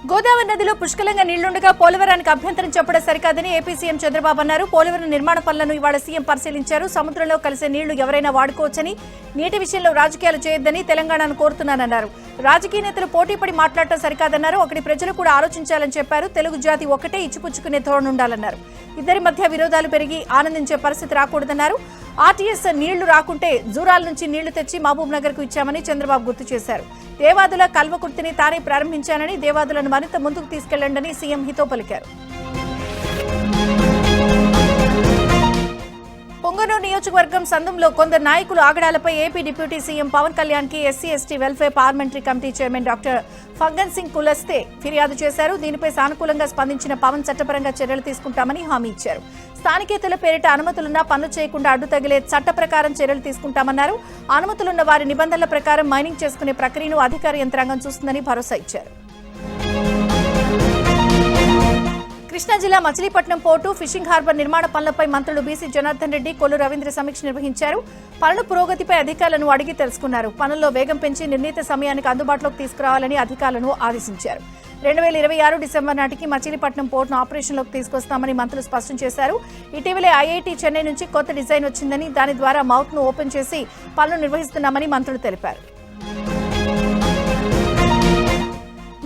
గోదావరి నదిలో పుష్కలంగా నీళ్లుండగా పోలవరానికి అభ్యంతరం చెప్పడం సరికాదని ఏపీ సీఎం చంద్రబాబు అన్నారు. పోలవరం నిర్మాణ పనులను ఇవాళ సీఎం పరిశీలించారు. సముద్రంలో కలిసే నీళ్లు ఎవరైనా వాడుకోవచ్చని, నీటి విషయంలో రాజకీయాలు చేయొద్దని తెలంగాణను కోరుతున్నానన్నారు. రాజకీయ నేతలు పోటీపడి మాట్లాడటం సరికాదన్నారు. అక్కడి ప్రజలు కూడా ఆలోచించాలని చెప్పారు. తెలుగు జాతి ఒక్కటే ఇచ్చిపుచ్చుకునే ధోరణి ఉండాలన్నారు. ఇద్దరి మధ్య విరోధాలు పెరిగి ఆనందించే పరిస్థితి రాకూడదన్నారు. ఆర్టీఎస్ నీళ్లు రాకుంటే జూరాల నుంచి నీళ్లు తెచ్చి మహబూబ్ నగర్ కు ఇచ్చామని చంద్రబాబు గుర్తు చేశారు. దేవాదుల కల్వకుర్తిని తానే ప్రారంభించానని, దేవాదులను మరింత ముందుకు తీసుకెళ్లండని సీఎం హితో పలికారు. పొంగనూరు నియోజకవర్గం సందంలో కొందరు నాయకులు ఆగడాలపై AP deputy CM Pawan Kalyan కి SC ST welfare parliamentary committee chairman doctor Faggan Singh Kulaste ఫిర్యాదు చేశారు. దీనిపై సానుకూలంగా స్పందించిన పవన్ చట్టపరంగా చర్యలు తీసుకుంటామని హామీ ఇచ్చారు. స్థానికేతల పేరిట అనుమతులున్నా పనులు చేయకుండా అడ్డు తగిలే చట్ట ప్రకారం చర్యలు తీసుకుంటామన్నారు. అనుమతులున్న వారి నిబంధనల ప్రకారం మైనింగ్ చేసుకునే ప్రక్రియను అధికార యంత్రాంగం చూస్తుందని భరోసా ఇచ్చారు. కృష్ణా జిల్లా మచిలీపట్నం పోర్టు, ఫిషింగ్ హార్బర్ నిర్మాణ పనులపై మంత్రులు బీసీ జనార్దన్ రెడ్డి, కొల్లు రవీంద్ర సమీక్ష నిర్వహించారు. పనుల పురోగతిపై అధికారులను అడిగి తెలుసుకున్నారు. పనుల్లో వేగం పెంచి నిర్ణీత సమయానికి అందుబాటులోకి తీసుకురావాలని అధికారులను ఆదేశించారు. 2026 డిసెంబర్ నాటికి మచిలీపట్నం పోర్టును ఆపరేషన్లోకి తీసుకొస్తామని మంత్రులు స్పష్టం చేశారు. ఇటీవలే ఐఐటీ చెన్నై నుంచి కొత్త డిజైన్ వచ్చిందని, దాని ద్వారా మౌత్ ను ఓపెన్ చేసి పనులు నిర్వహిస్తున్నామని మంత్రులు తెలిపారు.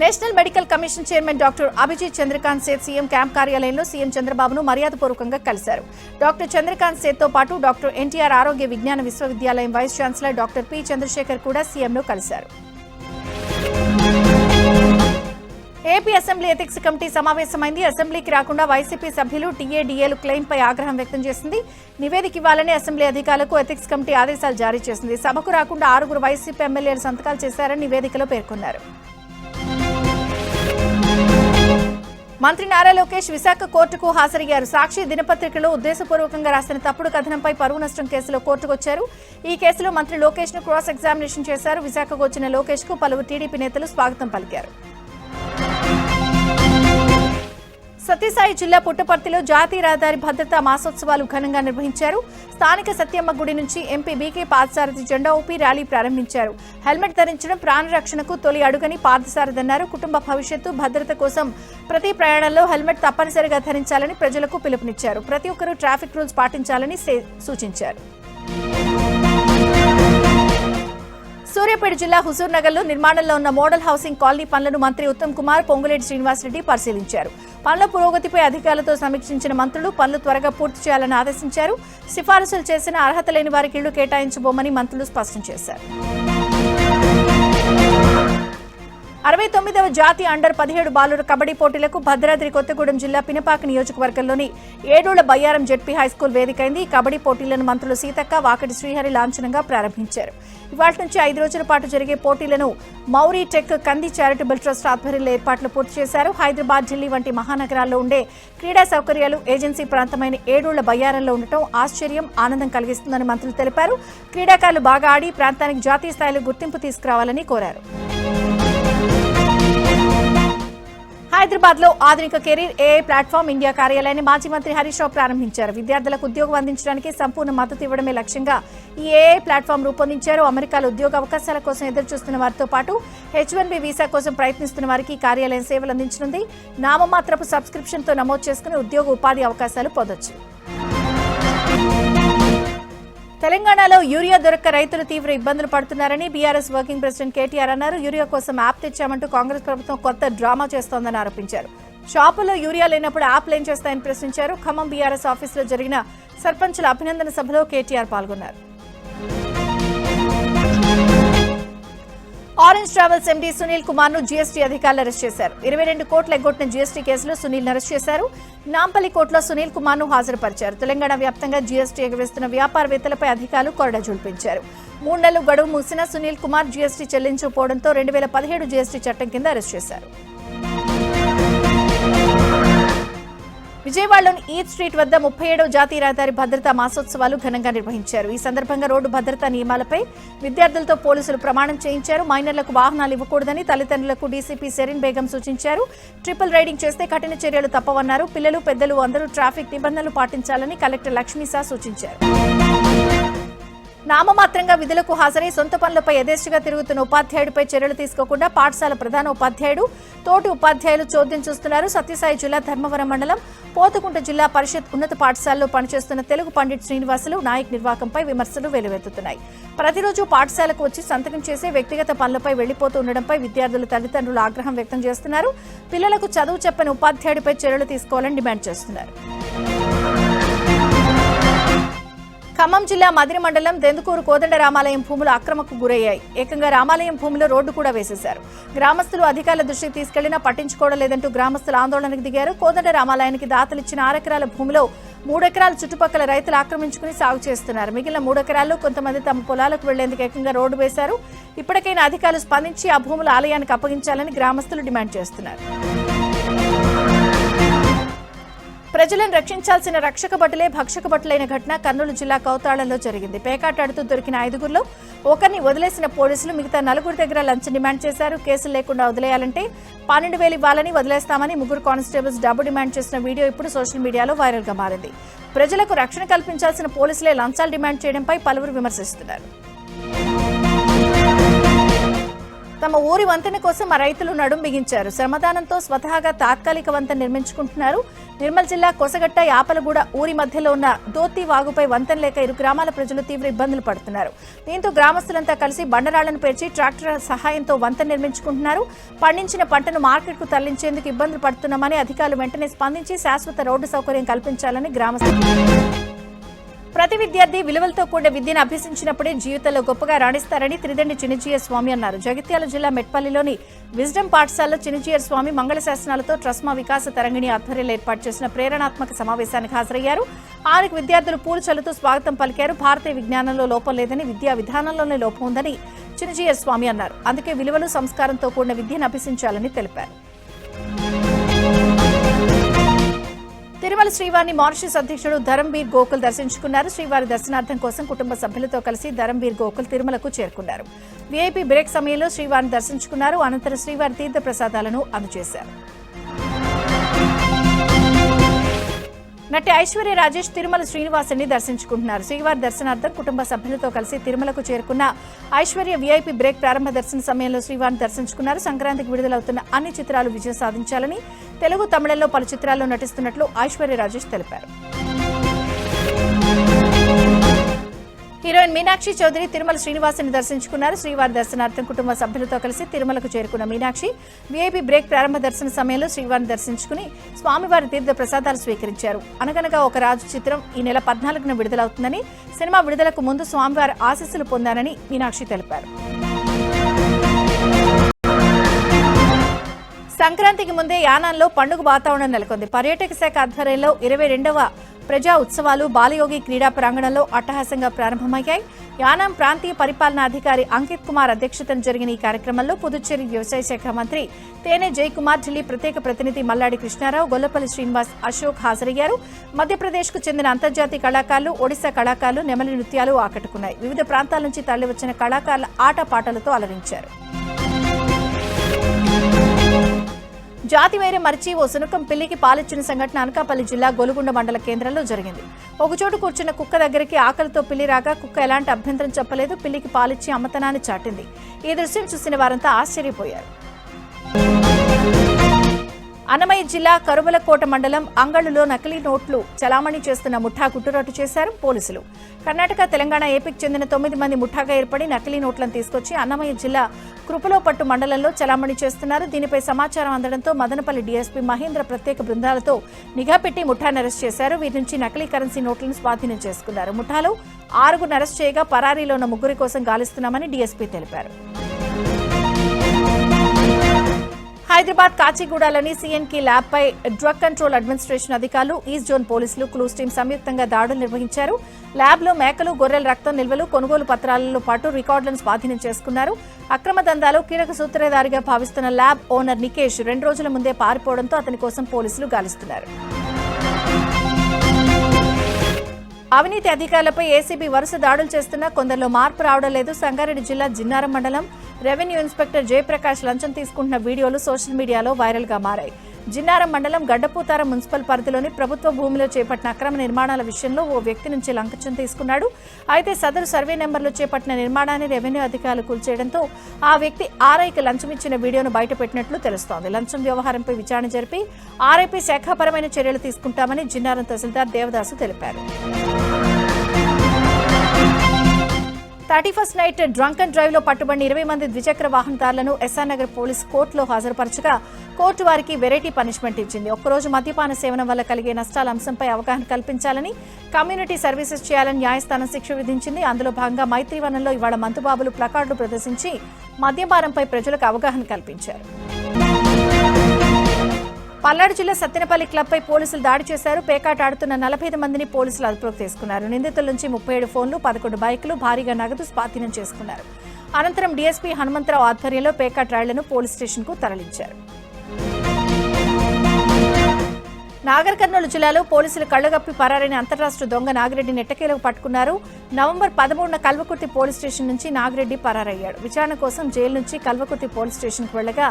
National medical commission chairman doctor Abhijit Chandrakant Seth CM camp కార్యాలయంలో సీఎం చంద్రబాబును మర్యాదపూర్వకంగా కలిశారు. డాక్టర్ చంద్రకాంత్ సేత్ తో పాటు డాక్టర్ ఎన్టీఆర్ ఆరోగ్య విజ్ఞాన విశ్వవిద్యాలయం vice chancellor doctor P Chandrasekhar కూడా సీఎంను కలిశారు. ఏపీ అసెంబ్లీ ఎథిక్స్ కమిటీ సమావేశమైంది. అసెంబ్లీకి రాకుండా వైసీపీ సభ్యులు టీఏడీఏలు క్లెయిమ్పై ఆగ్రహం వ్యక్తం చేసింది. నివేదిక ఇవ్వాలని అసెంబ్లీ అధికారులకు ఎథిక్స్ కమిటీ ఆదేశాలు జారీ చేసింది. సభకు రాకుండా 6 వైసీపీ ఎమ్మెల్యేలు సంతకాలు చేశారని నివేదికలో పేర్కొన్నారు. మంత్రి నారా లోకేష్ విశాఖ కోర్టుకు హాజరయ్యారు. సాక్షి దినపత్రికలో ఉద్దేశపూర్వకంగా రాసిన తప్పుడు కథనంపై పరువు నష్టం కేసులో కోర్టుకొచ్చారు. ఈ కేసులో మంత్రి లోకేష్ ను క్రాస్ ఎగ్జామినేషన్ చేశారు. విశాఖకు వచ్చిన లోకేష్ కు పలువురు టీడీపీ నేతలు స్వాగతం పలికారు. సత్యసాయి జిల్లా పుట్టపర్తిలో జాతీయ రహదారి భద్రతా మాసోత్సవాలు ఘనంగా నిర్వహించారు. స్థానిక సత్యమ్మ గుడి నుంచి ఎంపీ బీకే పార్థసారథి జెండా ఊపి ర్యాలీ ప్రారంభించారు. హెల్మెట్ ధరించడం ప్రాణరక్షణకు తొలి అడుగని పార్థసారథి అన్నారు. కుటుంబ భవిష్యత్తు భద్రత కోసం ప్రతి ప్రయాణంలో హెల్మెట్ తప్పనిసరిగా ధరించాలని ప్రజలకు పిలుపునిచ్చారు. ప్రతి ఒక్కరూ ట్రాఫిక్ రూల్స్ పాటించాలని సూచించారు. సూర్యాపేట జిల్లా హుజూర్ నగర్ లో నిర్మాణంలో ఉన్న మోడల్ హౌసింగ్ కాలనీ పనులను మంత్రి ఉత్తమ్ కుమార్, పొంగులేటి శ్రీనివాసరెడ్డి పరిశీలించారు. పనుల పురోగతిపై అధికారులతో సమీక్షించిన మంత్రులు పనులు త్వరగా పూర్తి చేయాలని ఆదేశించారు. సిఫారసులు చేసిన అర్హత లేని వారికి ఇళ్లు కేటాయించబోమని మంత్రులు స్పష్టం చేశారు. 69వ జాతీయ అండర్ 17 బాలుర కబడ్డీ పోటీలకు భద్రాద్రి కొత్తగూడెం జిల్లా పినపాక నియోజకవర్గంలోని ఏడోళ్ల బయ్యారం జెడ్పీ హైస్కూల్ వేదికైంది. కబడ్డీ పోటీలను మంత్రులు సీతక్క, వాకటి శ్రీహరి లాంఛనంగా ప్రారంభించారు. ఇవాళ నుంచి 5 రోజుల పాటు జరిగే పోటీలను మౌరీ టెక్ కంది చారిటబుల్ ట్రస్ట్ ఆధ్వర్యంలో ఏర్పాట్లు పూర్తి చేశారు. హైదరాబాద్, ఢిల్లీ వంటి మహానగరాల్లో ఉండే క్రీడా సౌకర్యాలు ఏజెన్సీ ప్రాంతమైన ఏడోళ్ల బయ్యారంలో ఉండటం ఆశ్చర్యం, ఆనందం కలిగిస్తుందని మంత్రులు తెలిపారు. క్రీడాకారులు బాగా ఆడి ప్రాంతానికి జాతీయ స్థాయిలో గుర్తింపు తీసుకురావాలని కోరారు. హైదరాబాద్ లో ఆధునిక కెరీర్ ఏఐ ప్లాట్ఫామ్ ఇండియా కార్యాలయాన్ని మాజీ మంత్రి హరీష్ రావు ప్రారంభించారు. విద్యార్థులకు ఉద్యోగం అందించడానికి సంపూర్ణ మద్దతు ఇవ్వడమే లక్ష్యంగా ఈ ఏఐ ప్లాట్ఫామ్ రూపొందించారు. అమెరికాలో ఉద్యోగ అవకాశాల కోసం ఎదురుచూస్తున్న వారితో పాటు H1B వీసా కోసం ప్రయత్నిస్తున్న వారికి ఈ కార్యాలయం సేవలు అందించనుంది. నామమాత్రపు సబ్స్క్రిప్షన్ తో నమోదు చేసుకుని ఉద్యోగ ఉపాధి అవకాశాలు పొందొచ్చు. తెలంగాణలో యూరియా దొరక్క రైతులు తీవ్ర ఇబ్బందులు పడుతున్నారని బీఆర్ఎస్ వర్కింగ్ ప్రెసిడెంట్ కేటీఆర్ అన్నారు. యూరియా కోసం యాప్ తెచ్చామంటూ కాంగ్రెస్ ప్రభుత్వం కొత్త డ్రామా చేస్తోందని ఆరోపించారు. షాపుల్లో యూరియా లేనప్పుడు యాప్లు ఏం చేస్తాయని ప్రశ్నించారు. ఖమ్మం బీఆర్ఎస్ ఆఫీసులో జరిగిన సర్పంచుల అభినందన సభలో కేటీఆర్ పాల్గొన్నారు. Orange travels MD Sunil Kumar ను జీఎస్టీ అధికారులు అరెస్ట్ చేశారు. 22 కోట్లు ఎగ్గొట్టిన జీఎస్టీ కేసులో సునీల్ అరెస్ట్ చేశారు. నాంపల్లి కోర్టులో సునీల్ కుమార్ ను హాజరుపరిచారు. తెలంగాణ వ్యాప్తంగా జీఎస్టీ ఎగవేస్తున్న వ్యాపారవేత్తలపై అధికారులు కొరడా జుల్పించారు. 3 నెలలు గడువు ముగిసిన సునీల్ కుమార్ జీఎస్టీ చెల్లించకపోవడంతో 2017 జీఎస్టీ చట్టం కింద అరెస్ట్ చేశారు. విజయవాడలోని ఈద్ స్ట్రీట్ వద్ద 37వ జాతీయ రహదారి భద్రతా మాసోత్సవాలు ఘనంగా నిర్వహించారు. ఈ సందర్భంగా రోడ్డు భద్రతా నియమాలపై విద్యార్థులతో పోలీసులు ప్రమాణం చేయించారు. మైనర్లకు వాహనాలు ఇవ్వకూడదని తల్లిదండ్రులకు డీసీపీ సెరిన్ బేగం సూచించారు. ట్రిపుల్ రైడింగ్ చేస్తే కఠిన చర్యలు తప్పవన్నారు. పిల్లలు, పెద్దలు అందరూ ట్రాఫిక్ నిబంధనలు పాటించాలని కలెక్టర్ లక్ష్మీసా సూచించారు. నామమాత్రంగా విధులకు హాజరై సొంత పనులపై యథేచ్ఛగా తిరుగుతున్న ఉపాధ్యాయుడిపై చర్యలు తీసుకోకుండా పాఠశాల ప్రధాన ఉపాధ్యాయుడు తోటి ఉపాధ్యాయులు చోద్యం చూస్తున్నారు. సత్యసాయి జిల్లా ధర్మవరం మండలం పోతుకుంట జిల్లా పరిషత్ ఉన్నత పాఠశాలలో పనిచేస్తున్న తెలుగు పండిట్ శ్రీనివాసులు నాయక్ నిర్వాకంపై విమర్శలు వెలువెత్తుతున్నాయి. ప్రతిరోజు పాఠశాలకు వచ్చి సంతకం చేసే వ్యక్తిగత పనులపై వెళ్లిపోతూ ఉండడంపై విద్యార్థుల తల్లిదండ్రులు ఆగ్రహం వ్యక్తం చేస్తున్నారు. పిల్లలకు చదువు చెప్పని ఉపాధ్యాయుడిపై చర్యలు తీసుకోవాలని డిమాండ్ చేస్తున్నారు. ఖమ్మం జిల్లా మదిరి మండలం దెందుకూరు కోదండ రామాలయం భూములు అక్రమకు గురయ్యాయి. ఏకంగా రామాలయం భూమిలో రోడ్డు కూడా వేసేశారు. గ్రామస్తులు అధికారుల దృష్టికి తీసుకెళ్లినా పట్టించుకోవడం లేదంటూ గ్రామస్తులు ఆందోళనకు దిగారు. కోదండ రామాలయానికి దాతలిచ్చిన 6 ఎకరాల భూమిలో 3 ఎకరాలు చుట్టుపక్కల రైతులు ఆక్రమించుకుని సాగు చేస్తున్నారు. మిగిలిన 3 ఎకరాల్లో కొంతమంది తమ పొలాలకు వెళ్లేందుకు ఏకంగా రోడ్డు వేశారు. ఇప్పటికైనా అధికారులు స్పందించి ఆ భూములు ఆలయానికి అప్పగించాలని గ్రామస్తులు డిమాండ్ చేస్తున్నారు. ప్రజలను రక్షించాల్సిన రక్షక భటులే భక్షక భటులైన ఘటన కర్నూలు జిల్లా కౌతాళంలో జరిగింది. పేకాటాడుతూ దొరికిన 5గురిలో ఒకరిని వదిలేసిన పోలీసులు మిగతా 4 దగ్గర లంచం డిమాండ్ చేశారు. కేసులు లేకుండా వదిలేయాలంటే 12,000 ఇవ్వాలని వదిలేస్తామని 3 కానిస్టేబుల్స్ డబ్బు డిమాండ్ చేసిన వీడియో ఇప్పుడు సోషల్ మీడియాలో వైరల్ గా మారింది. ప్రజలకు రక్షణ కల్పించాల్సిన పోలీసులే లంచాలు డిమాండ్ చేయడంపై పలువురు విమర్శిస్తున్నారు. తమ ఊరి వంతెన కోసం ఆ రైతులు నడుం బిగించారు. శ్రమదానంతో స్వతహాగా తాత్కాలిక వంతెన నిర్మించుకుంటున్నారు. నిర్మల్ జిల్లా కొసగట్ట యాపలగూడ ఊరి మధ్యలో ఉన్న దోతి వాగుపై వంతెన లేక ఇరు గ్రామాల ప్రజలు తీవ్ర ఇబ్బందులు పడుతున్నారు. దీంతో గ్రామస్తులంతా కలిసి బండరాళ్లను పేర్చి ట్రాక్టర్ సహాయంతో వంతెన నిర్మించుకుంటున్నారు. పండించిన పంటను మార్కెట్కు తరలించేందుకు ఇబ్బందులు పడుతున్నామని అధికారులు వెంటనే స్పందించి శాశ్వత రోడ్డు సౌకర్యం కల్పించాలని గ్రామస్తులు. ప్రతి విద్యార్థి విలువలతో కూడిన విద్యను అభ్యసించినప్పుడే జీవితంలో గొప్పగా రాణిస్తారని త్రిదండి చిన్నజీయర్ స్వామి అన్నారు. జగిత్యాల జిల్లా మెట్పల్లిలోని విజ్డమ్ పాఠశాలలో చిన్నజీయర్ స్వామి మంగళ శాసనాలతో ట్రస్మా వికాస తరంగిణి ఆధ్వర్యంలో ఏర్పాటు చేసిన ప్రేరణాత్మక సమావేశానికి హాజరయ్యారు. 6 విద్యార్థులు పూలు చల్లుతూ స్వాగతం పలికారు. భారతీయ విజ్ఞానంలో లోపం లేదని, విద్యా విధానంలోనే లోపం ఉందని చిన్నజీయర్ స్వామి అన్నారు. అందుకే విలువలు సంస్కారంతో కూడిన విద్యను అభ్యసించాలని తెలిపారు. తిరుమల శ్రీవారిని మారిషస్ అధ్యక్షుడు ధరంబీర్ గోకుల్ దర్శించుకున్నారు. శ్రీవారి దర్శనార్థం కోసం కుటుంబ సభ్యులతో కలిసి ధరంబీర్ గోకుల్ తిరుమలకు చేరుకున్నారు. వీఐపీ బ్రేక్ సమయంలో శ్రీవారిని దర్శించుకున్నారు. అనంతరం శ్రీవారి తీర్థ ప్రసాదాలను అందజేశారు. నటి ఐశ్వర్య రాజేష్ తిరుమల శ్రీనివాసుని దర్శించుకుంటున్నారు. శ్రీవారి దర్శనార్థం కుటుంబ సభ్యులతో కలిసి తిరుమలకు చేరుకున్న ఐశ్వర్య వీఐపీ బ్రేక్ ప్రారంభ దర్శన సమయంలో శ్రీవారిని దర్శించుకున్నారు. సంక్రాంతికి విడుదలవుతున్న అన్ని చిత్రాలు విజయం సాధించాలని, తెలుగు, తమిళంలో పలు చిత్రాల్లో నటిస్తున్నట్లు ఐశ్వర్య రాజేష్ తెలిపారు. హీరోయిన్ మీనాక్షి చౌదరి తిరుమల శ్రీనివాసుని దర్శించుకున్నారు. శ్రీవారి దర్శనార్థం కుటుంబ సభ్యులతో కలిసి తిరుమలకు చేరుకున్న మీనాక్షి వీఐపీ బ్రేక్ ప్రారంభ దర్శన సమయంలో శ్రీవారిని దర్శించుకుని స్వామివారి తీర్థ ప్రసాదాలు స్వీకరించారు. అనగనగా ఒక రాజు చిత్రం ఈ నెల 14న విడుదలవుతుందని, సినిమా విడుదలకు ముందు స్వామివారి ఆశీస్సులు పొందానని మీనాక్షి తెలిపారు. సంక్రాంతికి ముందే యానాంలో పండుగ వాతావరణం నెలకొంది. పర్యాటక శాఖ ఆధ్వర్యంలో 22వ ప్రజా ఉత్సవాలు బాలయోగి క్రీడా ప్రాంగణంలో అట్టహాసంగా ప్రారంభమయ్యాయి. యానాం ప్రాంతీయ పరిపాలనాధికారి అంకిత్ కుమార్ అధ్యక్షతన జరిగిన ఈ కార్యక్రమంలో పుదుచ్చేరి వ్యవసాయ శాఖ మంత్రి తేనె జయకుమార్, ఢిల్లీ ప్రత్యేక ప్రతినిధి మల్లాడి కృష్ణారావు, గొల్లపల్లి శ్రీనివాస్, అశోక్ హాజరయ్యారు. మధ్యప్రదేశ్కు చెందిన అంతర్జాతీయ కళాకారులు, ఒడిశా కళాకారులు నెమలి నృత్యాలు ఆకట్టుకున్నాయి. వివిధ ప్రాంతాల నుంచి తరలివచ్చిన కళాకారుల ఆటపాటలతో అలరించారు. జాతివేరే మరిచి ఓ సునకం పిల్లికి పాలిచ్చిన సంఘటన అనకాపల్లి జిల్లా గొలుగుండ మండల కేంద్రంలో జరిగింది. ఒకచోటు కూర్చున్న కుక్క దగ్గరికి ఆకలితో పిల్లి రాగా కుక్క ఎలాంటి అభ్యంతరం చెప్పలేదు. పిల్లికి పాలిచ్చి అమ్మతనాన్ని చాటింది. ఈ దృశ్యం చూసిన వారంతా ఆశ్చర్యపోయారు. అన్నమయ్య జిల్లా కరువలకోట మండలం అంగళ్లులో నకిలీ నోట్లు చలామణి చేస్తున్న ముఠా గుట్టురట్టు చేశారు పోలీసులు. కర్ణాటక, తెలంగాణ, ఏపీకి చెందిన 9 మంది ముఠాగా ఏర్పడి నకిలీ నోట్లను తీసుకొచ్చి అన్నమయ్య జిల్లా కృపలోపట్టు మండలంలో చలామణి చేస్తున్నారు. దీనిపై సమాచారం అందడంతో మదనపల్లి డీఎస్పీ మహేంద్ర ప్రత్యేక బృందాలతో నిఘా పెట్టి ముఠాను అరెస్ట్ చేశారు. వీరి నుంచి నకిలీ కరెన్సీ నోట్లను స్వాధీనం చేసుకున్నారు. ముఠాలో 6గురిని అరెస్ట్ చేయగా పరారీలో ఉన్న 3 కోసం గాలిస్తున్నామని డీఎస్పీ తెలిపారు. హైదరాబాద్ కాచిగూడలోని సిఎన్కి ల్యాబ్ పై డ్రగ్ కంట్రోల్ అడ్మినిస్ట్రేషన్ అధికారులు, ఈస్ట్ జోన్ పోలీసులు, క్లూస్ టీం సంయుక్తంగా దాడులు నిర్వహించారు. ల్యాబ్ లో మేకలు, గొర్రెల రక్తం నిల్వలు, కొనుగోలు పత్రాలతో పాటు రికార్డులను స్వాధీనం చేసుకున్నారు. అక్రమ దందాలో కీలక సూత్రధారిగా భావిస్తున్న ల్యాబ్ ఓనర్ నికేష్ 2 రోజుల ముందే పారిపోవడంతో అతని కోసం పోలీసులు గాలిస్తున్నారు. అవినీతి అధికారులపై ఏసీబీ వరుస దాడులు చేస్తున్నా కొందరిలో మార్పు రావడం లేదు. సంగారెడ్డి జిల్లా జిన్నారం మండలం రెవెన్యూ ఇన్స్పెక్టర్ జయప్రకాష్ లంచం తీసుకుంటున్న వీడియోలు సోషల్ మీడియాలో వైరల్ గా మారాయి. జిన్నారం మండలం గడ్డపూతారం మున్సిపల్ పరిధిలోని ప్రభుత్వ భూమిలో చేపట్టిన అక్రమ నిర్మాణాల విషయంలో ఓ వ్యక్తి నుంచి లంచం తీసుకున్నాడు. అయితే సదరు సర్వే నెంబర్లో చేపట్టిన నిర్మాణాన్ని రెవెన్యూ అధికారులు కూల్చేయడంతో ఆ వ్యక్తి ఆర్ఐకి లంచం ఇచ్చిన వీడియోను బయటపెట్టినట్లు తెలుస్తోంది. లంచం వ్యవహారంపై విచారణ జరిపి ఆర్ఐపై శాఖాపరమైన చర్యలు తీసుకుంటామని జిన్నారం తహసీల్దార్ దేవదాసు తెలిపారు. 31st night drunk and drive లో పట్టుబడిన 20 మంది ద్విచక్ర వాహనదారులను ఎస్ఆర్ నగర్ పోలీస్ కోర్టులో హాజరుపరచగా కోర్టు వారికి వెరైటీ పనిష్మెంట్ ఇచ్చింది. ఒక్కరోజు మద్యపాన సేవనం వల్ల కలిగే నష్టాల అంశంపై అవగాహన కల్పించాలని, కమ్యూనిటీ సర్వీసెస్ చేయాలని న్యాయస్థానం శిక్ష విధించింది. అందులో భాగంగా మైత్రివనంలో ఇవాళ మంతుబాబులు ప్లకార్డులు ప్రదర్శించి మద్యపానంపై ప్రజలకు అవగాహన కల్పించారు. పల్నాడు జిల్లా సత్తెనపల్లి క్లబ్పై పోలీసులు దాడి చేశారు. పేకాట ఆడుతున్న 45 మందిని పోలీసులు అదుపులోకి తీసుకున్నారు. నిందితుల నుంచి 37 ఫోన్లు, 11 బైకులు, భారీగా నగదు స్వాధీనం చేసుకున్నారు. అనంతరం డీఎస్పీ హనుమంతరావు ఆధ్వర్యంలో పేకాట రైళ్లను పోలీస్ స్టేషన్కు తరలించారు. నాగర్ కర్నూలు జిల్లాలో పోలీసులు కళ్లగప్పి పరారైన అంతర్రాష్ట్ర దొంగ నాగిరెడ్డిని ఎట్టకేలకు పట్టుకున్నారు. నవంబర్ 13న కల్వకుర్తి పోలీస్ స్టేషన్ నుంచి నాగిరెడ్డి పరారయ్యాడు. విచారణ కోసం జైలు నుంచి కల్వకుర్తి పోలీస్ స్టేషన్కు వెళ్లగా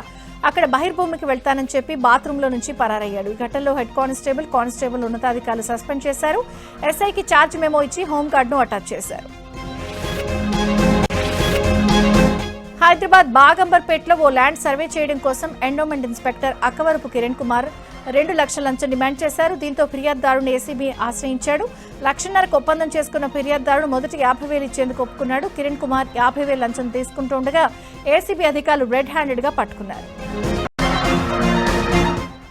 అక్కడ బహిర్భూమికి వెళ్తానని చెప్పి బాత్రూంలో నుంచి పరారయ్యాడు. ఈ ఘటనలో హెడ్ కానిస్టేబుల్ ఉన్నతాధికారులు సస్పెండ్ చేశారు. ఎస్ఐకి ఛార్జ్ మెమో ఇచ్చి హోంగార్డును అటాచ్ చేశారు. హైదరాబాద్ బాగంబర్పేటలో ఓ ల్యాండ్ సర్వే చేయడం కోసం ఎండోమెంట్ ఇన్స్పెక్టర్ అక్కవరపు కిరణ్ కుమార్ 2 లక్షల లంచం డిమాండ్ చేశారు. దీంతో ఫిర్యాదుదారుని ఏసీబీ ఆశ్రయించాడు. 1.5 లక్షలకు ఒప్పందం చేసుకున్న ఫిర్యాదుదారుడు మొదటి 50,000 ఇచ్చేందుకు ఒప్పుకున్నాడు. కిరణ్ కుమార్ 50,000 లంచం తీసుకుంటుండగా ఏసీబీ అధికారులు రెడ్ హ్యాండెడ్ గా పట్టుకున్నారు.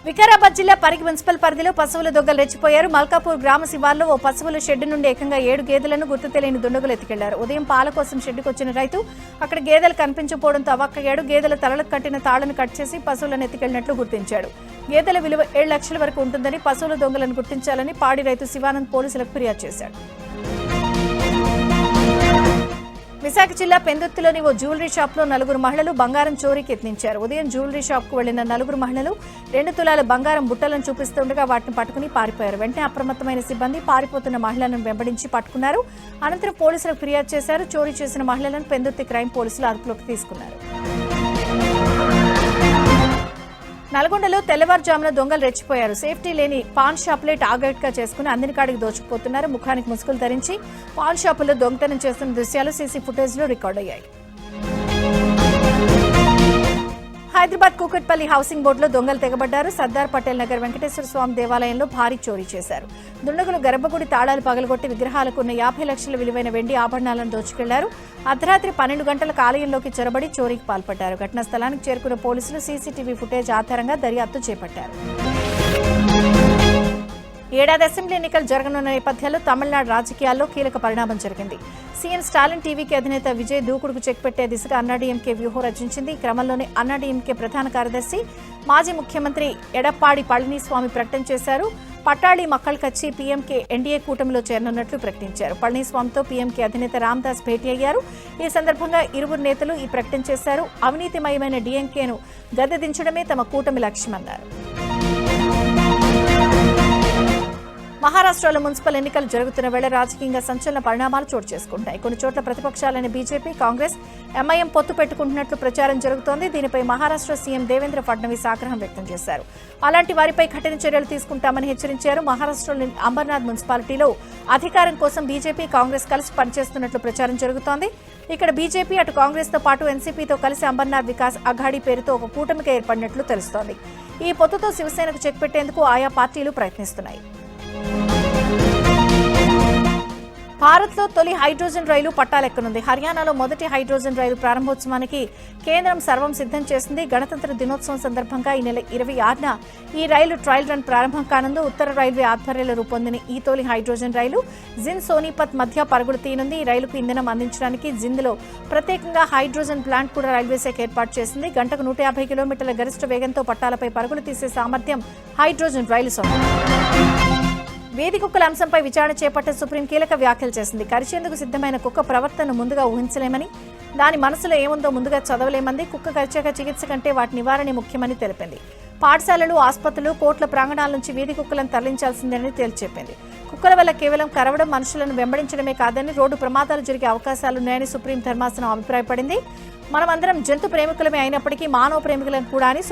వికారాబాద్ జిల్లా పరిగి మున్సిపల్ పరిధిలో పశువుల దొంగలు రెచ్చిపోయారు. మల్కాపూర్ గ్రామ శివార్లో ఓ పశువుల షెడ్ నుండి ఏకంగా 7 గేదెలను గుర్తు తెలియని దుండగులు ఎత్తుకెళ్లారు. ఉదయం పాల కోసం షెడ్డుకు వచ్చిన రైతు అక్కడ గేదెలు కనిపించకపోవడంతో అవాక్కయ్యాడు. గేదెల తలలకు కట్టిన తాళ్లను కట్ చేసి పశువులను ఎత్తుకెళ్లినట్లు గుర్తించాడు. గేదెల విలువ 7 లక్షల వరకు ఉంటుందని, పశువుల దొంగలను గుర్తించాలని పాడి రైతు శివానంద్ పోలీసులకు ఫిర్యాదు చేశాడు. విశాఖ జిల్లా పెందుర్తిలోని ఓ జ్యువెలరీ షాప్లో 4 మహిళలు బంగారం చోరీకి యత్నించారు. ఉదయం జ్యువెలరీ షాప్కు వెళ్లిన 4 మహిళలు 2 తులాల బంగారం బుట్టలను చూపిస్తుండగా వాటిని పట్టుకుని పారిపోయారు. వెంటనే అప్రమత్తమైన సిబ్బంది పారిపోతున్న మహిళలను వెంబడించి పట్టుకున్నారు. అనంతరం పోలీసులకు ఫిర్యాదు చేశారు. చోరీ చేసిన మహిళలను పెందుర్తి క్రైమ్ పోలీసులు అదుపులోకి తీసుకున్నారు. నల్గొండలో తెల్లవారుజామున దొంగలు రెచ్చిపోయారు. సేఫ్టీ లేని పాన్ షాపులే టార్గెట్ గా చేసుకుని అందిన కాడికి దోచుకుపోతున్నారు. ముఖానికి ముసుగులు ధరించి పాన్ షాపుల్లో దొంగతనం చేస్తున్న దృశ్యాలు సీసీ ఫుటేజ్ లో రికార్డ్ అయ్యాయి. హైదరాబాద్ కూకట్పల్లి హౌసింగ్ బోర్డులో దొంగలు తెగబడ్డారు. సర్దార్ పటేల్ నగర్ వెంకటేశ్వర స్వామి దేవాలయంలో భారీ చోరీ చేశారు. దుండగులు గర్భగుడి తాళాలు పగలగొట్టి విగ్రహాలకు ఉన్న 50 లక్షల విలువైన వెండి ఆభరణాలను దోచుకెళ్లారు. అర్ధరాత్రి 12 గంటలకు ఆలయంలోకి చొరబడి చోరీకి పాల్పడ్డారు. ఘటనా స్థలానికి చేరుకున్న పోలీసులు సీసీటీవీ ఫుటేజ్ ఆధారంగా దర్యాప్తు చేపట్టారు. ఏడాది అసెంబ్లీ ఎన్నికలు జరగనున్న నేపథ్యంలో తమిళనాడు రాజకీయాల్లో కీలక పరిణామం జరిగింది. సీఎం స్టాలిన్ టీవీకి అధినేత విజయ్ దూకుడుకు చెక్ పెట్టే దిశగా అన్నాడీఎంకే వ్యూహం రచించింది. ఈ క్రమంలోనే అన్నాడీఎంకే ప్రధాన కార్యదర్శి మాజీ ముఖ్యమంత్రి ఎడప్పాడి పళనిస్వామి ప్రకటన చేశారు. పట్టాళి మక్కల్ కచ్చి పీఎంకే ఎన్డీఏ కూటమిలో చేరనున్నట్లు ప్రకటించారు. పళనిస్వామితో పీఎంకే అధినేత రామదాస్ భేటీ అయ్యారు. ఈ సందర్భంగా ఇరువురు నేతలు ఈ ప్రకటన చేశారు. అవినీతిమయమైన డీఎంకేను గద్దెదించడమే తమ కూటమి లక్ష్యమన్నారు. మహారాష్ట్రలో మున్సిపల్ ఎన్నికలు జరుగుతున్న వేళ రాజకీయంగా సంచలన పరిణామాలు చోటు చేసుకుంటాయి. కొన్ని చోట్ల ప్రతిపక్షాలైన బీజేపీ, కాంగ్రెస్, ఎంఐఎం పొత్తు పెట్టుకుంటున్నట్లు ప్రచారం జరుగుతోంది. దీనిపై మహారాష్ట్ర సీఎం దేవేంద్ర ఫడ్నవీస్ ఆగ్రహం వ్యక్తం చేశారు. అలాంటి వారిపై కఠిన చర్యలు తీసుకుంటామని హెచ్చరించారు. మహారాష్ట్రలోని అంబర్నాథ్ మున్సిపాలిటీలో అధికారం కోసం బీజేపీ, కాంగ్రెస్ కలిసి పనిచేస్తున్నట్లు ప్రచారం జరుగుతోంది. ఇక్కడ బీజేపీ అటు కాంగ్రెస్ తో పాటు ఎన్సీపీతో కలిసి అంబర్నాథ్ వికాస్ అఘాడీ పేరుతో ఒక కూటమిగా ఏర్పడినట్లు తెలుస్తోంది. ఈ పొత్తుతో శివసేనకు చెక్ పెట్టేందుకు ఆయా పార్టీలు ప్రయత్నిస్తున్నాయి. భారత్లో తొలి హైడ్రోజన్ రైలు పట్టాలెక్కనుంది. హర్యానాలో మొదటి హైడ్రోజన్ రైలు ప్రారంభోత్సవానికి కేంద్రం సర్వం సిద్ధం చేసింది. గణతంత్ర దినోత్సవం సందర్భంగా ఈ నెల 26న ఈ రైలు ట్రయల్ రన్ ప్రారంభం కానుంది. ఉత్తర రైల్వే ఆధ్వర్యంలో రూపొందిన ఈ తొలి హైడ్రోజన్ రైలు జింద్ సోనీపత్ మధ్య పరుగులు తీయనుంది. ఈ రైలుకు ఇంధనం అందించడానికి జింద్లో ప్రత్యేకంగా హైడ్రోజన్ ప్లాంట్ కూడా రైల్వే శాఖ ఏర్పాటు చేసింది. గంటకు 150 కిలోమీటర్ల గరిష్ట వేగంతో పట్టాలపై పరుగులు తీసే సామర్థ్యం హైడ్రోజన్ రైలు సొంతం. వీధి కుక్కల అంశంపై విచారణ చేపట్టే సుప్రీం కీలక వ్యాఖ్యలు చేసింది. కరిచేందుకు సిద్ధమైన కుక్క ప్రవర్తనను ముందుగా ఊహించలేమని, దాని మనసులో ఏముందో ముందుగా చదవలేమంది. కుక్క కరిచాక చికిత్స కంటే వాటి నివారణ ముఖ్యమని తెలిపింది. పాఠశాలలు, ఆసుపత్రులు, కోర్టుల ప్రాంగణాల నుంచి వీధి కుక్కలను తరలించాల్సిందేనని తేల్చెప్పింది. కుక్కల వల్ల కేవలం కరవడం, మనుషులను వెంబడించడమే కాదని రోడ్డు ప్రమాదాలు జరిగే అవకాశాలున్నాయని సుప్రీం ధర్మాసనం అభిప్రాయపడింది. మనమందరం జంతు ప్రేమికులమే అయినప్పటికీ మానవ ప్రేమికులను కూడా అని